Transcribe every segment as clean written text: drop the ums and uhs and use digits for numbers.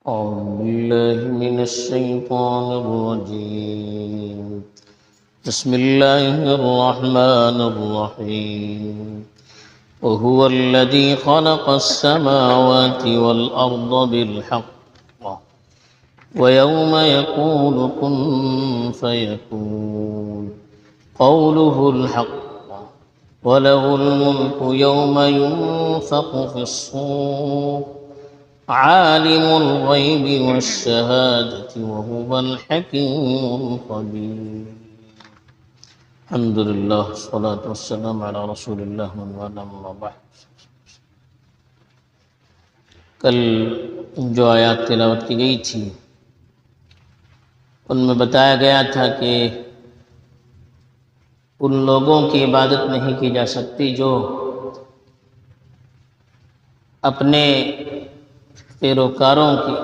أعوذ بالله من الشيطان الرجيم. بسم الله الرحمن الرحيم. وهو الذي خلق السماوات والأرض بالحق ويوم يقول كن فيكون قوله الحق وله الملك يوم ينفخ في الصور عالم الغيب والشهادة وهو الحكيم الخبير. الحمد لله والصلاة والسلام على رسول الله من والاه أما بعد. کل جو آیات تلاوت کی گئی تھی ان میں بتایا گیا تھا کہ ان لوگوں کی عبادت نہیں کی جا سکتی جو اپنے پیروکاروں کی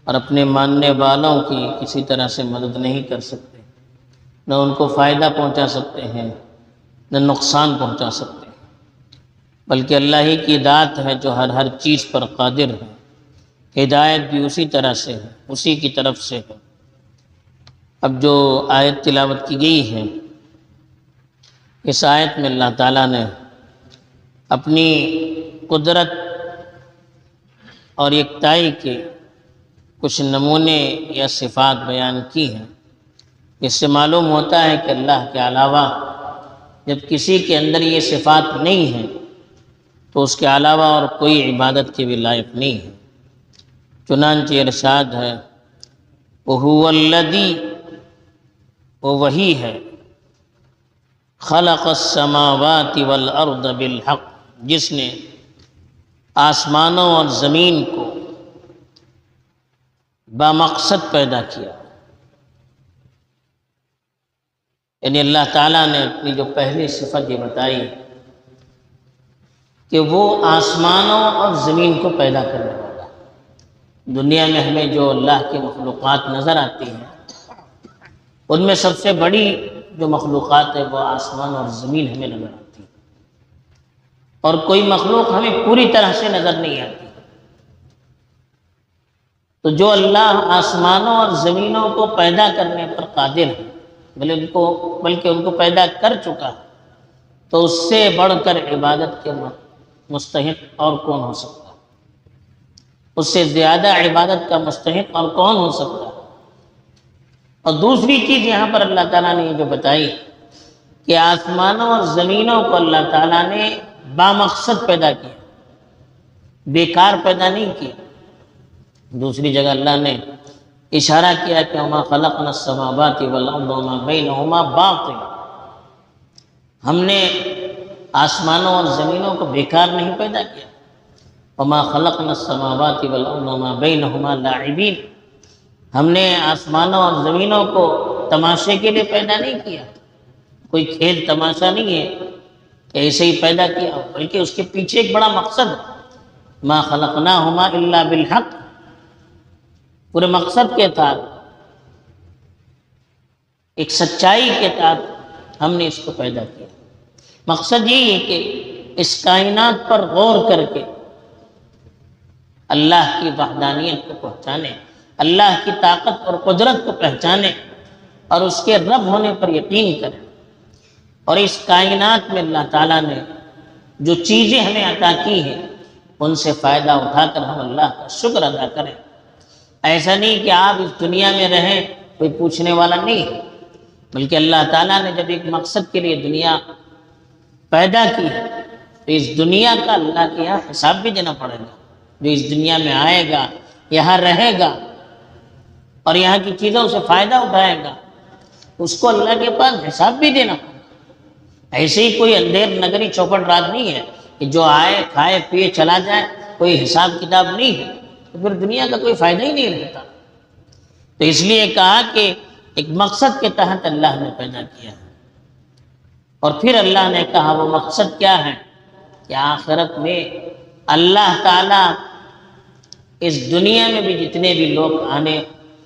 اور اپنے ماننے والوں کی کسی طرح سے مدد نہیں کر سکتے، نہ ان کو فائدہ پہنچا سکتے ہیں نہ نقصان پہنچا سکتے ہیں، بلکہ اللہ ہی کی ذات ہے جو ہر چیز پر قادر ہے. ہدایت بھی اسی طرح سے ہے، اسی کی طرف سے ہے. اب جو آیت تلاوت کی گئی ہے اس آیت میں اللہ تعالیٰ نے اپنی قدرت اور یکتائی کے کچھ نمونے یا صفات بیان کی ہیں. اس سے معلوم ہوتا ہے کہ اللہ کے علاوہ جب کسی کے اندر یہ صفات نہیں ہیں تو اس کے علاوہ اور کوئی عبادت کے بھی لائق نہیں ہے. چنانچہ ارشاد ہے وَهُوَ الَّذِي، وہ وہی ہے، خَلَقَ السَّمَاوَاتِ وَالْأَرْضَ بِالْحَقِّ، جس نے آسمانوں اور زمین کو بامقصد پیدا کیا. یعنی اللہ تعالیٰ نے اپنی جو پہلی صفت یہ بتائی کہ وہ آسمانوں اور زمین کو پیدا کرنے والا. دنیا میں ہمیں جو اللہ کی مخلوقات نظر آتی ہیں ان میں سب سے بڑی جو مخلوقات ہے وہ آسمان اور زمین ہمیں نظر آتی ہے، اور کوئی مخلوق ہمیں پوری طرح سے نظر نہیں آتی. تو جو اللہ آسمانوں اور زمینوں کو پیدا کرنے پر قادر ہے، بلکہ ان کو پیدا کر چکا ہے، تو اس سے بڑھ کر عبادت کے مستحق اور کون ہو سکتا ہے؟ اس سے زیادہ عبادت کا مستحق اور کون ہو سکتا ہے؟ اور دوسری چیز یہاں پر اللہ تعالیٰ نے یہ جو بتائی کہ آسمانوں اور زمینوں کو اللہ تعالیٰ نے بامقصد پیدا کیا، بیکار پیدا نہیں کیا. دوسری جگہ اللہ نے اشارہ کیا کہ وَمَا خَلَقْنَا السَّمَاوَاتِ وَالْأَرْضَ وَمَا بَيْنَهُمَا بَاطِلًا، ہم نے آسمانوں اور زمینوں کو بیکار نہیں پیدا کیا. وَمَا خَلَقْنَا السَّمَاوَاتِ وَالْأَرْضَ وَمَا بَيْنَهُمَا لَاعِبِينَ، ہم نے آسمانوں اور زمینوں کو تماشے کے لیے پیدا نہیں کیا، کوئی کھیل تماشا نہیں ہے کہ ایسے ہی پیدا کیا، بلکہ اس کے پیچھے ایک بڑا مقصد ہے. مَا خَلَقْنَاهُمَا إِلَّا بِالْحَقِّ، پورے مقصد کے تحت، ایک سچائی کے تحت ہم نے اس کو پیدا کیا. مقصد یہی ہے کہ اس کائنات پر غور کر کے اللہ کی وحدانیت کو پہچانے، اللہ کی طاقت اور قدرت کو پہچانے اور اس کے رب ہونے پر یقین کریں، اور اس کائنات میں اللہ تعالیٰ نے جو چیزیں ہمیں عطا کی ہیں ان سے فائدہ اٹھا کر ہم اللہ کا شکر ادا کریں. ایسا نہیں کہ آپ اس دنیا میں رہیں کوئی پوچھنے والا نہیں ہے، بلکہ اللہ تعالیٰ نے جب ایک مقصد کے لیے دنیا پیدا کی ہے تو اس دنیا کا اللہ کے یہاں حساب بھی دینا پڑے گا. جو اس دنیا میں آئے گا، یہاں رہے گا اور یہاں کی چیزوں سے فائدہ اٹھائے گا، اس کو اللہ کے پاس حساب بھی دینا پڑے گا. ایسے ہی کوئی اندھیر نگری چوپٹ رات نہیں ہے کہ جو آئے کھائے پیے چلا جائے، کوئی حساب کتاب نہیں ہے، تو پھر دنیا کا کوئی فائدہ ہی نہیں رہتا. تو اس لیے کہا کہ ایک مقصد کے تحت اللہ نے پیدا کیا ہے. اور پھر اللہ نے کہا وہ مقصد کیا ہے کہ آخرت میں اللہ تعالیٰ اس دنیا میں بھی جتنے بھی لوگ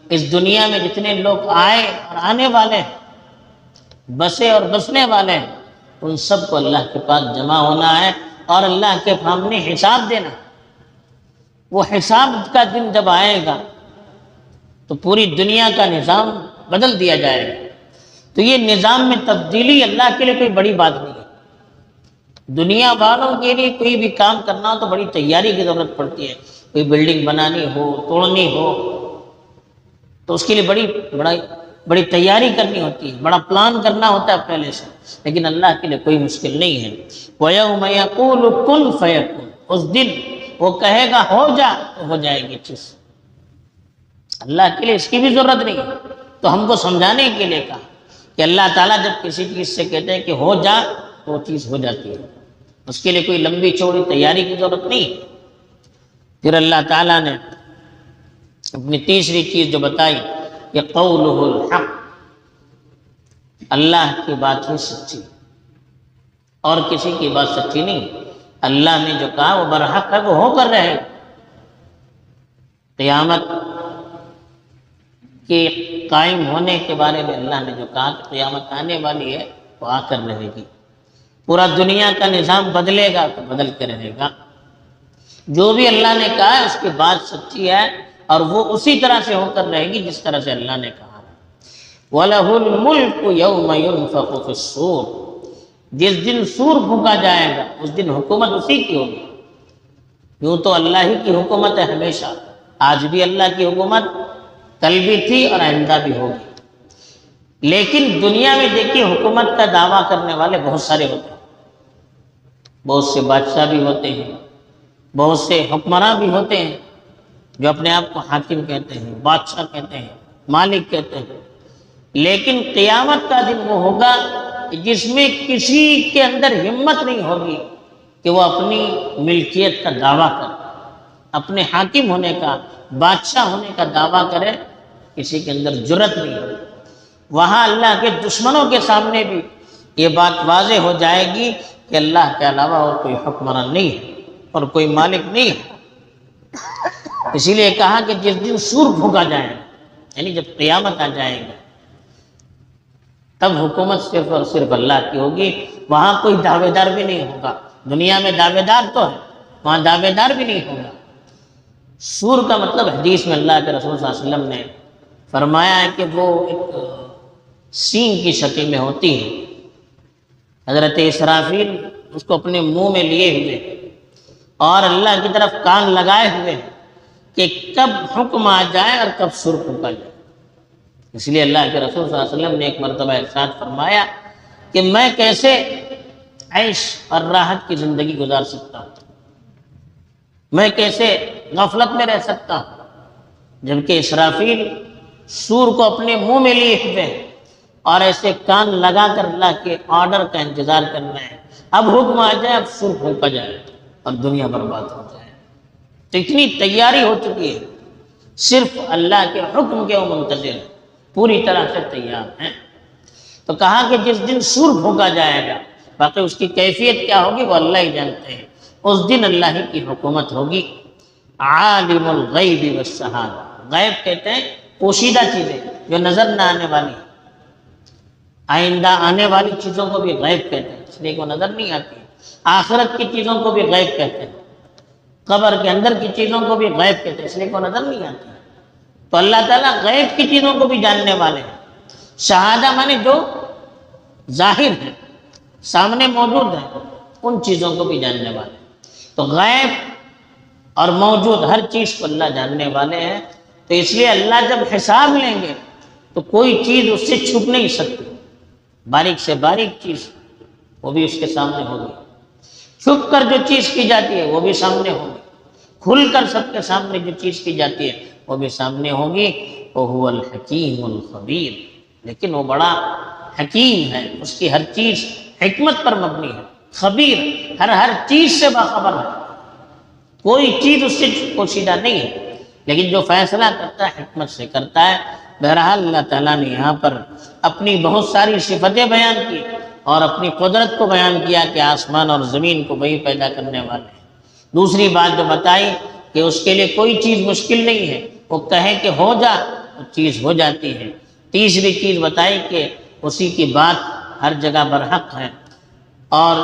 اس دنیا میں جتنے لوگ آئے اور آنے والے ہیں، بسے اور بسنے والے ہیں، ان سب کو اللہ کے پاس جمع ہونا ہے اور اللہ کے سامنے حساب دینا. وہ حساب کا دن جب آئے گا تو پوری دنیا کا نظام بدل دیا جائے گا۔ تو یہ نظام میں تبدیلی اللہ کے لیے کوئی بڑی بات نہیں ہے۔ دنیا والوں کے لیے کوئی بھی کام کرنا ہو تو بڑی تیاری کی ضرورت پڑتی ہے۔ کوئی بلڈنگ بنانی ہو، توڑنی ہو، تو اس کے لیے بڑی تیاری کرنی ہوتی ہے، بڑا پلان کرنا ہوتا ہے پہلے سے۔ لیکن اللہ کے لیے کوئی مشکل نہیں ہے۔ وَيَوْمَ يَقُولُ كُنْ فَيَكُونُ، اس دن وہ کہے گا ہو جا تو ہو جائے گی چیز۔ اللہ کے لیے اس کی بھی ضرورت نہیں ہے، تو ہم کو سمجھانے کے لیے کہا کہ اللہ تعالیٰ جب کسی چیز سے کہتے ہیں کہ ہو جا تو وہ چیز ہو جاتی ہے، اس کے لیے کوئی لمبی چوڑی تیاری کی ضرورت نہیں ہے۔ پھر اللہ تعالیٰ نے اپنی تیسری چیز جو بتائی کہ قولہ الحق، اللہ کی بات ہی سچی، اور کسی کی بات سچی نہیں۔ اللہ نے جو کہا وہ برحق ہے، وہ ہو کر رہے۔ قیامت کے قائم ہونے کے بارے میں اللہ نے جو کہا کہ قیامت آنے والی ہے، وہ آ کر رہے گی۔ پورا دنیا کا نظام بدلے گا تو بدل کے رہے گا۔ جو بھی اللہ نے کہا ہے اس کی بات سچی ہے، اور وہ اسی طرح سے ہو کر رہے گی جس طرح سے اللہ نے کہا ہے۔ وَلَهُ الْمُلْكُ يَوْمَ يُنفَخُ فِي الصُّورِ، جس دن سور پھونکا جائے گا اس دن حکومت اسی کی ہوگی۔ یوں تو اللہ ہی کی حکومت ہے ہمیشہ، آج بھی اللہ کی حکومت، کل بھی تھی اور آئندہ بھی ہوگی۔ لیکن دنیا میں دیکھیے حکومت کا دعویٰ کرنے والے بہت سارے ہوتے ہیں، بہت سے بادشاہ بھی ہوتے ہیں، بہت سے حکمراں بھی ہوتے ہیں جو اپنے آپ کو حاکم کہتے ہیں، بادشاہ کہتے ہیں، مالک کہتے ہیں۔ لیکن قیامت کا دن وہ ہوگا جس میں کسی کے اندر ہمت نہیں ہوگی کہ وہ اپنی ملکیت کا دعویٰ کرے، اپنے حاکم ہونے کا، بادشاہ ہونے کا دعویٰ کرے، کسی کے اندر جرت نہیں ہوگی۔ وہاں اللہ کے دشمنوں کے سامنے بھی یہ بات واضح ہو جائے گی کہ اللہ کے علاوہ اور کوئی حکمران نہیں ہے اور کوئی مالک نہیں ہے۔ اسی لیے کہا کہ جس دن سور پھونکا جائے گا، یعنی جب قیامت آ جائے گا، تب حکومت صرف اور صرف اللہ کی ہوگی۔ وہاں کوئی دعوے دار بھی نہیں ہوگا۔ دنیا میں دعوے دار تو ہے، وہاں دعوے دار بھی نہیں ہوگا۔ سور کا مطلب حدیث میں اللہ کے رسول صلی اللہ علیہ وسلم نے فرمایا ہے کہ وہ ایک سینگ کی شکل میں ہوتی ہے۔ حضرت اسرافیل اس کو اپنے منہ میں لیے ہوئے اور اللہ کی طرف کان لگائے ہوئے کہ کب حکم آ جائے اور کب سور پھونکا جائے۔ اس لیے اللہ کے رسول صلی اللہ علیہ وسلم نے ایک مرتبہ ارشاد فرمایا کہ میں کیسے عیش اور راحت کی زندگی گزار سکتا ہوں، میں کیسے غفلت میں رہ سکتا ہوں، جبکہ اسرافیل سور کو اپنے منہ میں لیے ہوئے اور ایسے کان لگا کر اللہ کے آرڈر کا انتظار کرنا ہے، اب حکم آ جائے، اب سور پھونکا جائے اور دنیا برباد ہو جائے۔ تو اتنی تیاری ہو چکی ہے، صرف اللہ کے حکم کے وہ منتظر ہیں، پوری طرح سے تیار ہیں۔ تو کہا کہ جس دن سور پھونکا جائے گا، باقی اس کی کیفیت کیا ہوگی وہ اللہ ہی جانتے ہیں۔ اس دن اللہ ہی کی حکومت ہوگی۔ عالم الغیب والشہادہ، غیب کہتے ہیں پوشیدہ چیزیں جو نظر نہ آنے والی، آئندہ آنے والی چیزوں کو بھی غیب کہتے ہیں، اس لیے وہ نظر نہیں آتی۔ آخرت کی چیزوں کو بھی غیب کہتے ہیں، قبر کے اندر کی چیزوں کو بھی غیب کہتے ہیں، اس لیے وہ نظر نہیں آتی۔ تو اللہ تعالیٰ غیب کی چیزوں کو بھی جاننے والے ہیں۔ شہادہ مانے جو ظاہر ہے، سامنے موجود ہے، ان چیزوں کو بھی جاننے والے ہیں۔ تو غیب اور موجود ہر چیز کو اللہ جاننے والے ہیں۔ تو اس لیے اللہ جب حساب لیں گے تو کوئی چیز اس سے چھپ نہیں سکتی، باریک سے باریک چیز وہ بھی اس کے سامنے ہوگی، چھپ کر جو چیز کی جاتی ہے وہ بھی سامنے ہوگی، کھل کر سب کے سامنے جو چیز کی جاتی ہے وہ بھی سامنے ہوگی۔ وَهُوَ الْحَكِيمُ الْخَبِيرُ، لیکن وہ بڑا حکیم ہے، اس کی ہر چیز حکمت پر مبنی ہے، خبیر، ہر چیز سے باخبر ہے، کوئی چیز اس سے پوشیدہ نہیں ہے، لیکن جو فیصلہ کرتا ہے حکمت سے کرتا ہے۔ بہرحال اللہ تعالیٰ نے یہاں پر اپنی بہت ساری صفتیں بیان کی اور اپنی قدرت کو بیان کیا کہ آسمان اور زمین کو وہی پیدا کرنے والے ہیں۔ دوسری بات جو بتائی کہ اس کے لیے کوئی چیز مشکل نہیں ہے، وہ کہے کہ ہو جا وہ چیز ہو جاتی ہے۔ تیسری چیز بتائی کہ اسی کی بات ہر جگہ برحق ہے۔ اور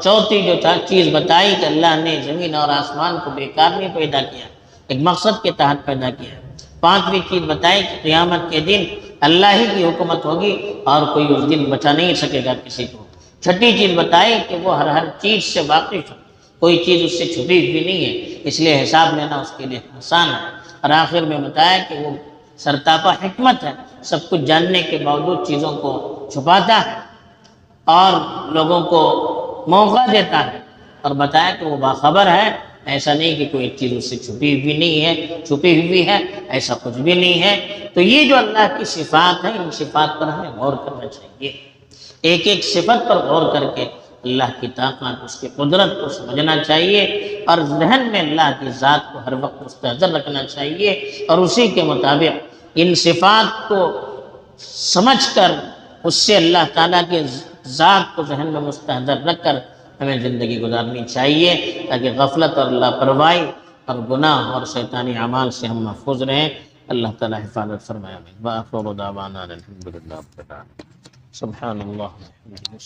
چوتھی جو چیز بتائی کہ اللہ نے زمین اور آسمان کو بیکار نہیں پیدا کیا، ایک مقصد کے تحت پیدا کیا ہے۔ پانچویں چیز بتائی کہ قیامت کے دن اللہ ہی کی حکومت ہوگی اور کوئی اس دن بچا نہیں سکے گا کسی کو۔ چھٹی چیز بتائی کہ وہ ہر چیز سے واقف ہے، کوئی چیز اس سے چھپی ہوئی نہیں ہے، اس لیے حساب لینا اس کے لیے آسان ہے۔ اور آخر میں بتایا کہ وہ سرتاپا حکمت ہے، سب کچھ جاننے کے باوجود چیزوں کو چھپاتا ہے اور لوگوں کو موقع دیتا ہے، اور بتایا کہ وہ باخبر ہے، ایسا نہیں کہ کوئی چیز اس سے چھپی ہوئی نہیں ہے، چھپی ہوئی ہے، ایسا کچھ بھی نہیں ہے۔ تو یہ جو اللہ کی صفات ہیں، ان صفات پر ہمیں غور کرنا چاہیے، ایک ایک صفت پر غور کر کے اللہ کی طاقت، اس کی قدرت کو سمجھنا چاہیے، اور ذہن میں اللہ کی ذات کو ہر وقت مستحضر رکھنا چاہیے، اور اسی کے مطابق ان صفات کو سمجھ کر اس سے اللہ تعالیٰ کے ذات کو ذہن میں مستحضر رکھ کر ہمیں زندگی گزارنی چاہیے، تاکہ غفلت اور لاپرواہی اور گناہ اور شیطانی اعمال سے ہم محفوظ رہیں۔ اللہ تعالیٰ حفاظت فرمائے۔ وآخر دعوانا الحمدللہ رب العالمین۔ سبحان اللہ۔